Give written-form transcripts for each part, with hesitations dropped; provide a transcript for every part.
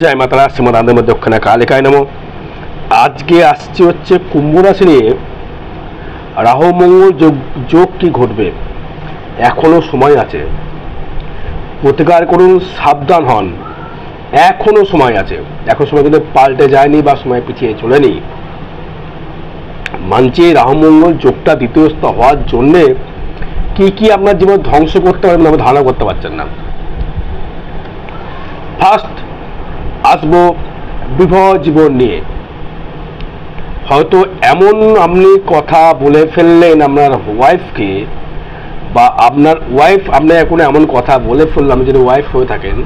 জয় মাতারা শ্রীমদানন্দের মধ্যে দক্ষিণা কালিকায় নমঃ। আজকে আসছে হচ্ছে কুম্ভ রাশি নিয়ে রাহু মঙ্গল যোগ কি ঘটবে। এখনো সময় আছে, প্রতিকার করুন, সাবধান হন, এখনো সময় আছে। এখন সময় কিন্তু পাল্টে যায়নি বা সময় পিছিয়ে চলেনি। মানছি রাহু মঙ্গল যোগটা দ্বিতীয় স্তর হওয়ার জন্যে কি কি আপনার জীবন ধ্বংস করতে পারবেন আপনি ধারণা করতে পারছেন না। ফার্স্ট আসবো বিবাহ জীবন নিয়ে। হয়তো এমন আপনি কথা বলে ফেললেন আপনার ওয়াইফকে, বা আপনার ওয়াইফ আপনি এখন এমন কথা বলে ফেললাম, যদি ওয়াইফ হয়ে থাকেন,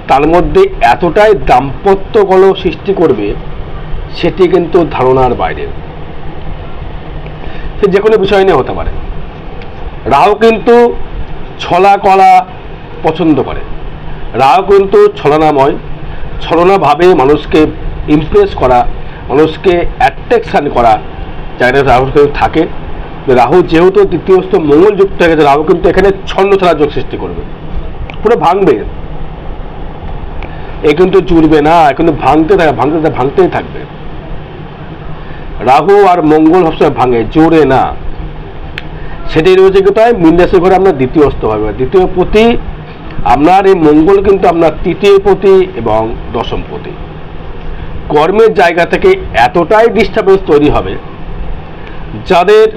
তার মধ্যে এতটাই দাম্পত্য কলহ সৃষ্টি করবে সেটি কিন্তু ধারণার বাইরে। সে যে কোনো বিষয় নিয়ে হতে পারে। রাহু কিন্তু ছলা কলা পছন্দ করে। রাহু কিন্তু ছলনাময়, ছলনাভাবে মানুষকে ইমপ্রেস করা, মানুষকে অ্যাট্রাকশান করা জায়গাটা রাহু কিন্তু থাকে। রাহু যেহেতু দ্বিতীয় স্তর মঙ্গল যুক্ত হয়ে গেছে, রাহু কিন্তু এখানে ছন্ন ছড়া যোগ সৃষ্টি করবে, পুরো ভাঙবে। এ কিন্তু জুড়বে না, কিন্তু ভাঙতেই থাকবে। রাহু আর মঙ্গল সবসময় ভাঙে, জোরে না। সেটাই রয়েছে কোথায়? মীন রাশির ঘরে আপনার দ্বিতীয় স্তর হবে। দ্বিতীয় পতি আপনার এই মঙ্গল কিন্তু আপনার তৃতীয় পতি এবং দশম পতি। কর্মের জায়গা থেকে এতটাই ডিস্টার্বেন্স তৈরি হবে, যাদের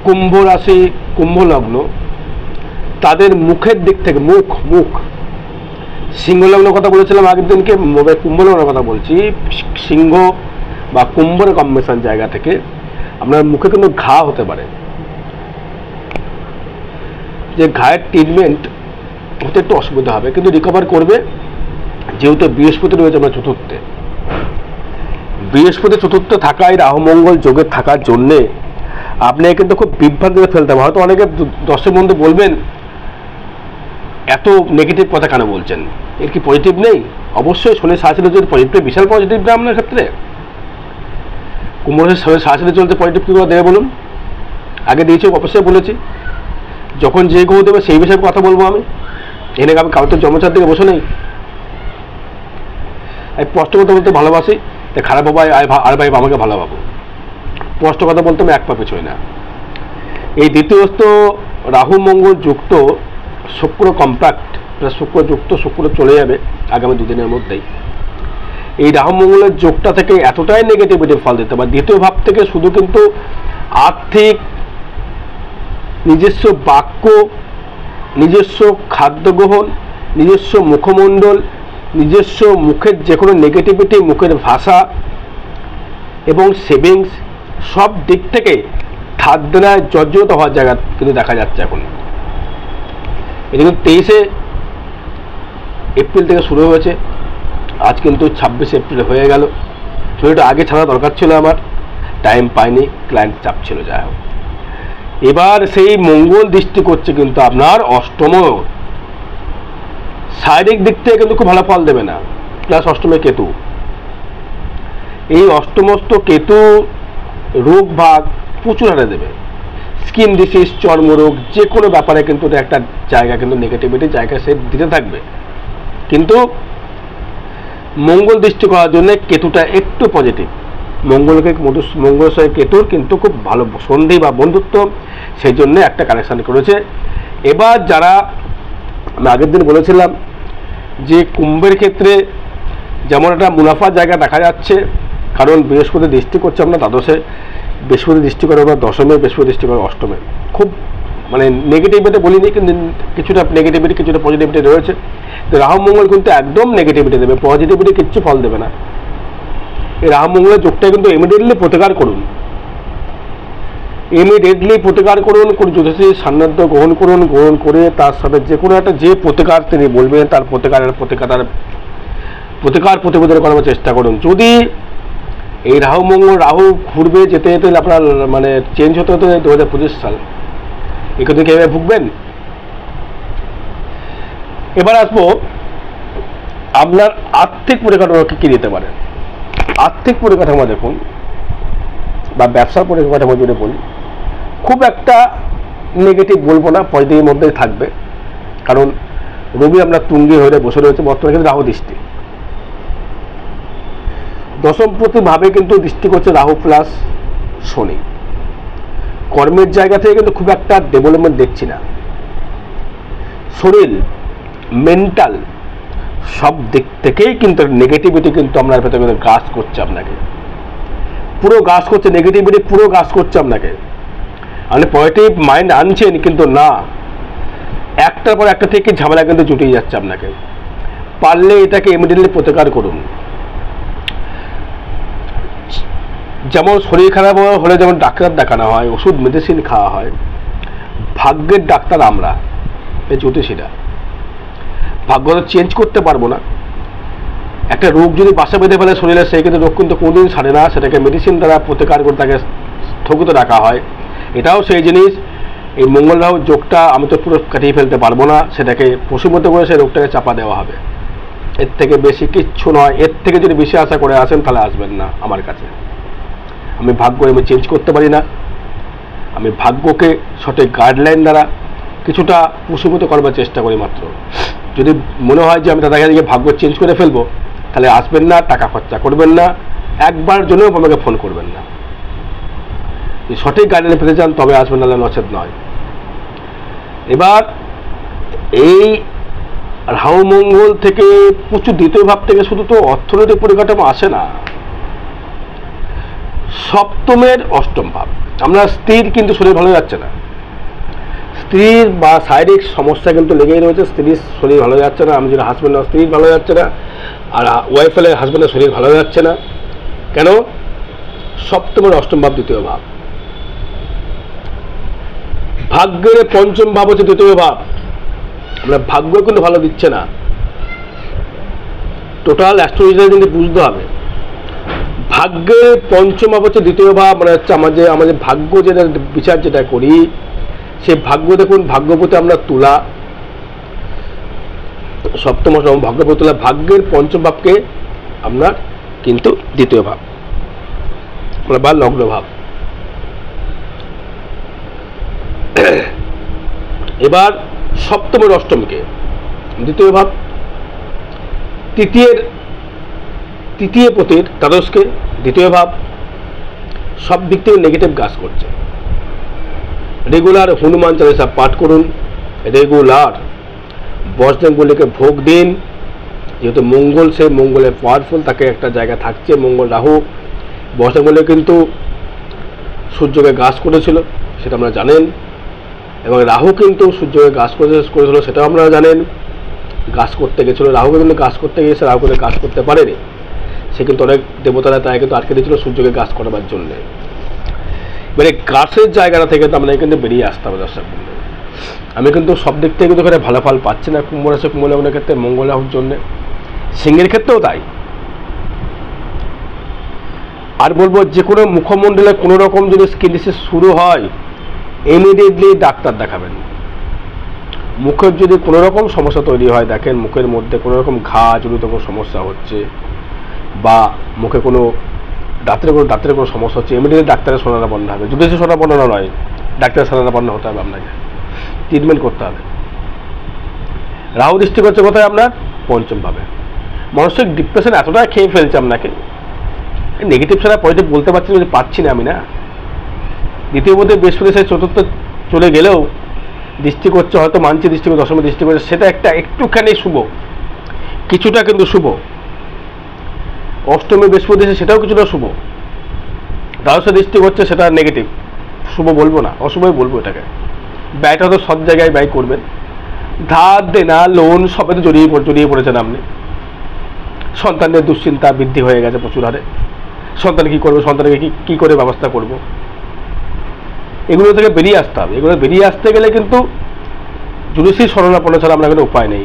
কুম্ভ রাশি কুম্ভ লগ্ন তাদের মুখের দিক থেকে মুখ সিংহ লগ্নের কথা বলেছিলাম আগের দিনকে, কুম্ভ লগ্নের কথা বলছি। সিংহ বা কুম্ভের কম্বিনেশন জায়গা থেকে আপনার মুখে কিন্তু ঘা হতে পারে। যে ঘায়ের ট্রিটমেন্ট হতে একটু অসুবিধা হবে, কিন্তু রিকভার করবে, যেহেতু বৃহস্পতি রয়েছে আমরা চতুর্থে। বৃহস্পতি চতুর্থে থাকায় রাহু মঙ্গল যোগে থাকার জন্যে আপনি কিন্তু খুব বিভ্রান্তিতে ফেলতে হবে। হয়তো অনেকে দর্শক বন্ধু বলবেন, এত নেগেটিভ কথা কেন বলছেন, এর কি পজিটিভ নেই? অবশ্যই শনি সাড়ে যদি পজিটিভ, বিশাল পজিটিভ না আপনার ক্ষেত্রে। কুম্ভ রাশির শনি সাড়ে চলতে পজিটিভ কী করে দেবে বলুন? আগে দিয়েছি, অবশ্যই বলেছি, যখন যে গ্রহ দেবে সেই বিষয়ে কথা বলবো আমি। এনে আমি কারোর তো জন্মচার দিকে বসে নেই। এই স্পষ্ট কথা বলতে ভালোবাসি, খারাপ বাবা আর ভাই আমাকে ভালোবাবো। স্পষ্ট কথা বলতে আমি এক পা পেছোই না। এই দ্বিতীয়ত রাহু মঙ্গল যুক্ত শুক্র কম্প্যাক্ট, শুক্র যুক্ত শুক্র চলে যাবে আগামী দুদিনের মধ্যেই। এই রাহু মঙ্গলের যোগটা থেকে এতটাই নেগেটিভিটি ফল দিতে পারে। দ্বিতীয় ভাব থেকে শুধু কিন্তু আর্থিক, নিজস্ব বাক্য, নিজস্ব খাদ্য গ্রহণ, নিজস্ব মুখমণ্ডল, নিজস্ব মুখের যে কোনো নেগেটিভিটি, মুখের ভাষা এবং সেভিংস, সব দিক থেকে ধারদেনায় জর্জরিত হওয়ার জায়গা কিন্তু দেখা যাচ্ছে এখন। এটা কিন্তু 23শে এপ্রিল থেকে শুরু হয়েছে, আজ কিন্তু 26শে এপ্রিল হয়ে গেল। ভিডিওটা আগে ছাড়া দরকার ছিল আমার, টাইম পাইনি, ক্লায়েন্ট চাপ ছিল। যাই হোক, এবার সেই মঙ্গল দৃষ্টি করছে কিন্তু আপনার অষ্টম। শারীরিক দিক থেকে কিন্তু খুব ভালো ফল দেবে না, প্লাস অষ্টমে কেতু। এই অষ্টমস্ত কেতু রোগ ভাগ প্রচুর হারে দেবে। স্কিন ডিসিজ, চর্মরোগ, যে কোনো ব্যাপারে কিন্তু একটা জায়গা কিন্তু নেগেটিভিটি জায়গা সে দিতে থাকবে। কিন্তু মঙ্গল দৃষ্টি করার জন্য কেতুটা একটু পজিটিভ। মঙ্গল সঙ্গে কেতুর কিন্তু খুব ভালো সন্ধি বা বন্ধুত্ব, সেই জন্য একটা কানেকশান করেছে। এবার যারা আমি আগের দিন বলেছিলাম যে কুম্ভের ক্ষেত্রে যেমন একটা মুনাফার জায়গা দেখা যাচ্ছে, কারণ বৃহস্পতি দৃষ্টি করছে আপনার দ্বাদশে, বৃহস্পতি দৃষ্টি করে আপনার দশমে, বৃহস্পতি দৃষ্টি করে অষ্টমে। খুব মানে নেগেটিভিটি বলিনি, কিন্তু কিছুটা নেগেটিভিটি কিছুটা পজিটিভিটি রয়েছে। তো রাহু মঙ্গল কিন্তু একদম নেগেটিভিটি দেবে, পজিটিভিটি কিচ্ছু ফল দেবে না। এই রাহু মঙ্গলের যোগটা কিন্তু ইমিডিয়েটলি প্রতিকার করুন, কোন জ্যোতিষীর সান্নিধ্য গ্রহণ করুন। গ্রহণ করে তার সাথে যে কোনো একটা যে প্রতিকার তিনি বলবেন, তার প্রতিকার প্রতিবেদন করার চেষ্টা করুন। যদি এই রাহু ঘুরবে যেতে যেতে আপনার মানে চেঞ্জ হতে হতে 2025 সাল, এখান থেকে এভাবে ভুগবেন। এবার আসবো আপনার আর্থিক পরিকাঠামো কি দিতে পারে। আর্থিক পরিকাঠামো দেখুন, বা ব্যবসার পরিকাঠামো যদি বলি, খুব একটা নেগেটিভ বলবো না, পজিটিভের মধ্যেই থাকবে। কারণ রবি আমরা তুঙ্গে হয়ে বসে রয়েছে, বর্তমানে কিন্তু রাহু দৃষ্টি। দশমপতি ভাবে কিন্তু দৃষ্টি করছে রাহু প্লাস শনি। কর্মের জায়গা থেকে কিন্তু খুব একটা ডেভেলপমেন্ট দেখছি না। শরীর, মেন্টাল সব দিক থেকেই কিন্তু নেগেটিভিটি কিন্তু আপনার ভেতরে কিন্তু গ্রাস করছে, আপনাকে পুরো গ্রাস করছে, নেগেটিভিটি পুরো গ্রাস করছে আপনাকে। আপনি পজিটিভ মাইন্ড আনছেন কিন্তু না, একটার পর একটা থেকে ঝামেলা কিন্তু জুটিয়ে যাচ্ছে আপনাকে। পারলে এটাকে ইমিডিয়েটলি প্রতিকার করুন। যেমন শরীর খারাপ হলে যেমন ডাক্তার দেখানো হয়, ওষুধ মেডিসিন খাওয়া হয়, ভাগ্যের ডাক্তার আমরা এই জ্যোতিষীরা। ভাগ্য তো চেঞ্জ করতে পারবো না। একটা রোগ যদি বাসা বেঁধে ফেলে শরীরে, সেই কিন্তু রোগ কিন্তু কোনোদিন সারে না, সেটাকে মেডিসিন দ্বারা প্রতিকার করে তাকে স্থগিত রাখা হয়। এটাও সেই জিনিস, এই মঙ্গল রাহু যোগটা আমি তো পুরো কাটিয়ে ফেলতে পারবো না, সেটাকে পশুমতো করে সেই রোগটাকে চাপা দেওয়া হবে। এর থেকে বেশি কিচ্ছু নয়। এর থেকে যদি বেশি আশা করে আসেন তাহলে আসবেন না আমার কাছে। আমি ভাগ্য আমি চেঞ্জ করতে পারি না। আমি ভাগ্যকে সঠিক গাইডলাইন দ্বারা কিছুটা পশুমতো করবার চেষ্টা করি মাত্র। যদি মনে হয় যে আমি তাদেরকে দিকে ভাগ্য চেঞ্জ করে ফেলবো, তাহলে আসবেন না, টাকা খরচা করবেন না, একবার জন্যও আমাকে ফোন করবেন না। সঠিক গাইডলাইন পেতে চান তবে আসবেন, না নচেত নয়। এবার এই রাহু মঙ্গল থেকে প্রচুর দ্বিতীয় ভাব থেকে শুধু তো অর্থনৈতিক পরিকাঠামো আসে না, সপ্তমের অষ্টম ভাব। আমরা স্ত্রীর কিন্তু শরীর ভালো যাচ্ছে না, স্ত্রীর বা শারীরিক সমস্যা কিন্তু লেগেই রয়েছে। স্ত্রীর শরীর ভালো যাচ্ছে না, আমি যদি হাজব্যান্ড স্ত্রীর ভালো যাচ্ছে না, আর ওয়াইফ হলে হাজব্যান্ডের শরীর ভালো যাচ্ছে না। কেন? সপ্তমের অষ্টম ভাব দ্বিতীয় ভাব। ভাগ্যের পঞ্চম ভাব হচ্ছে দ্বিতীয় ভাব। আমরা ভাগ্য কিন্তু ভালো দিচ্ছে না। টোটাল অ্যাস্ট্রোলজিটা কিন্তু বুঝতে হবে। ভাগ্যের পঞ্চম ভাব হচ্ছে দ্বিতীয় ভাব, মানে হচ্ছে আমাদের ভাগ্য যেটা বিচার যেটা করি, সেই ভাগ্য দেখুন, ভাগ্যপতি আমরা তুলা, সপ্তম অষ্টম ভাগ্যপতি তুলা। ভাগ্যের পঞ্চম ভাবকে আপনার কিন্তু দ্বিতীয় ভাব বা লগ্ন ভাব। এবার সপ্তমের অষ্টমকে দ্বিতীয় ভাব, তৃতীয় পতির দ্বাদশকে দ্বিতীয় ভাব। সব দিক থেকে নেগেটিভ কাজ করছে। রেগুলার হনুমান চালিসা পাঠ করুন, রেগুলার বজরংবলীকে ভোগ দিন। যেহেতু মঙ্গল, সে মঙ্গলের পাওয়ারফুল, তাকে একটা জায়গা থাকছে মঙ্গল রাহু। বজরংবলী কিন্তু সূর্যকে গ্রাস করেছিল, সেটা আমরা জানেন, এবং রাহু কিন্তু সূর্যকে গ্রাস করেছিল, সেটাও আপনারা জানেন। গ্রাস করতে গেছিলো, রাহুকে কিন্তু গ্রাস করতে গিয়েছে, রাহু কিন্তু গ্রাস করতে পারেনি। সে কিন্তু অনেক দেবতারা তাই কিন্তু আটকে দিয়েছিল সূর্যকে গ্রাস করবার জন্যে। মানে গাছের জায়গাটা থেকে তো আপনাকে কিন্তু বেরিয়ে আসতে হবে দর্শক বন্ধু। আমি কিন্তু সব দিক থেকে কিন্তু এখানে ভালো ফল পাচ্ছি না কুম্ভ রাশি কুম্ভ লগ্নের ক্ষেত্রে, মঙ্গল রাহুর জন্য, সিংহের ক্ষেত্রেও তাই। আর বলবো, যে কোনো মুখমণ্ডলে কোনো রকম যদি স্কিন ডিসিজ শুরু হয়, ইমিডিয়েটলি ডাক্তার দেখাবেন। মুখের যদি কোনো রকম সমস্যা তৈরি হয়, দেখেন মুখের মধ্যে কোনো রকম ঘা জড়িত কোনো সমস্যা হচ্ছে, বা মুখে কোনো দাঁতের কোনো সমস্যা হচ্ছে, ইমিডিয়েটলি ডাক্তারের শরণাপন্ন হবে। যদি সে শরণাপন্ন নয়, ডাক্তারের শরণাপন্ন হতে হবে, আপনাকে ট্রিটমেন্ট করতে হবে। রাহু দৃষ্টি করছে কোথায়? আপনার পঞ্চম ভাবে। মানসিক ডিপ্রেশন এতটা খেয়ে ফেলছে আপনাকে, নেগেটিভ ছাড়া পজিটিভ বলতে পারছি না আমি না। দ্বিতীয় মধ্যে বৃহস্পতি সে চতুর্থ চলে গেলেও দৃষ্টি করছে, হয়তো মানছি দৃষ্টি করে, দশমে দৃষ্টি করছে, সেটা একটা একটুখানি শুভ, কিছুটা কিন্তু শুভ। অষ্টমী বৃহস্পতি সেটাও কিছুটা শুভ। দ্বাদশে দৃষ্টি করছে, সেটা নেগেটিভ, শুভ বলবো না, অশুভই বলবো এটাকে। ব্যয়টা তো সব জায়গায় ব্যয় করবেন, ধার দেনা লোন সবে তো জড়িয়ে পড়েছেন আপনি। সন্তানদের দুশ্চিন্তা বৃদ্ধি হয়ে গেছে প্রচুর হারে। সন্তান কী করবো, সন্তানকে কী করে ব্যবস্থা করব, এগুলো থেকে বেরিয়ে আসতে হবে। এগুলো বেরিয়ে আসতে গেলে কিন্তু জ্যোতিষীর শরণাপন্ন ছাড়া আপনার কোনো উপায় নেই।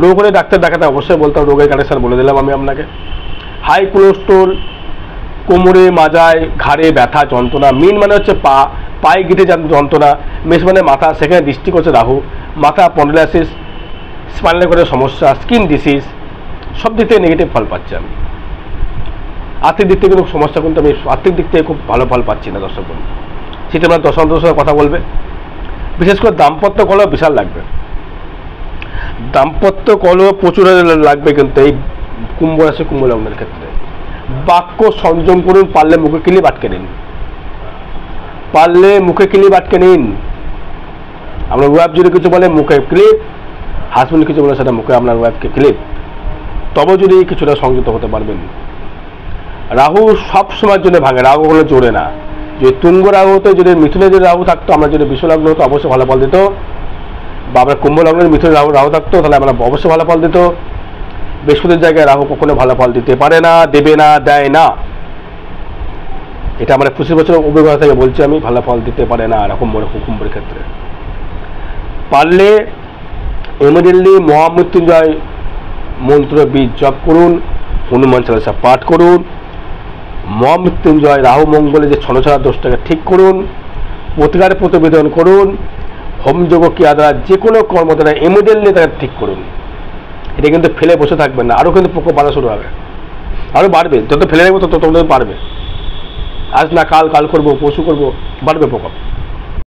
রোগ হলে ডাক্তার দেখাতে অবশ্যই বলতে হবে, রোগের কানেকশন বলে দিলাম আমি আপনাকে। হাই কোলেস্ট্রল, কোমরে মাজায় ঘাড়ে ব্যথা যন্ত্রণা, মিন মানে হচ্ছে পায়ে গিটে যন্ত্রণা, মেষ মানে মাথা, সেখানে দৃষ্টি করছে রাহু, মাথা পন্ডলাইসিস, স্পাইনাল কর্ডের সমস্যা, স্কিন ডিসিজ, সব দিক থেকে নেগেটিভ ফল পাচ্ছি আমি। আর্থিক দিক থেকে কিন্তু সমস্যা, কিন্তু আমি আর্থিক দিক থেকে খুব ভালো ফল পাচ্ছি না দর্শক বন্ধু। সেটা আমরা দশান্তর কথা বলবে, বিশেষ করে দাম্পত্য কলহ বিশাল লাগবে। দাম্পত্য কলহ প্রচুর লাগবে কিন্তু এই কুম্ভ রাশি কুম্ভ লগ্নের ক্ষেত্রে। বাক্য সংযম করুন, পারলে মুখে ক্লিপ আটকে নিন, পারলে মুখে ক্লিপ আটকে নিন। আপনার ওয়াইফ যদি কিছু বলে মুখে ক্লিপ, হাজবেন্ড কিছু বলে সেটা মুখে আপনার ওয়াইফকে ক্লিপ, তবে যদি কিছুটা সংযত হতে পারবেন। রাহু সব সময়ের জন্য ভাঙে, রাহু হলো জোরে না। যদি তুঙ্গ রাহু হতো, যদি মিথুনে যদি রাহু থাকতো, আমরা যদি বিশ্ব লগ্ন হতো অবশ্যই ভালো ফল দিত, বা আমরা কুম্ভ লগ্নের মিথুনে রাহু থাকতো তাহলে আমরা অবশ্যই ভালো ফল দিত। বৃহস্পতির জায়গায় রাহু কখনো ভালো ফল দিতে পারে না, দেবে না, দেয় না। এটা আমরা 25 বছরের অভিজ্ঞতা থেকে বলছি আমি, ভালো ফল দিতে পারে না এরকম কুম্ভের ক্ষেত্রে। পারলে ইমিডিয়েটলি মহামৃত্যুঞ্জয় মন্ত্র বীজ জপ করুন, হনুমান চালিসা পাঠ করুন, মহামৃত্যুঞ্জয় রাহু মঙ্গলে যে ছনছাড়া দোষটাকে ঠিক করুন, প্রতিকার প্রতিবেদন করুন, হোমযোগ ক্রিয়া দ্বারা যে কোনো কর্ম দ্বারা ইমিডিয়েটলি তাকে ঠিক করুন। এটা কিন্তু ফেলে বসে থাকবেন না, আরও কিন্তু প্রকোপ বাড়া শুরু হবে, আরও বাড়বে। যত ফেলে রাখবো তত বাড়বে। আজ না কাল, কাল করবো, পরশু করবো, বাড়বে প্রকোপ।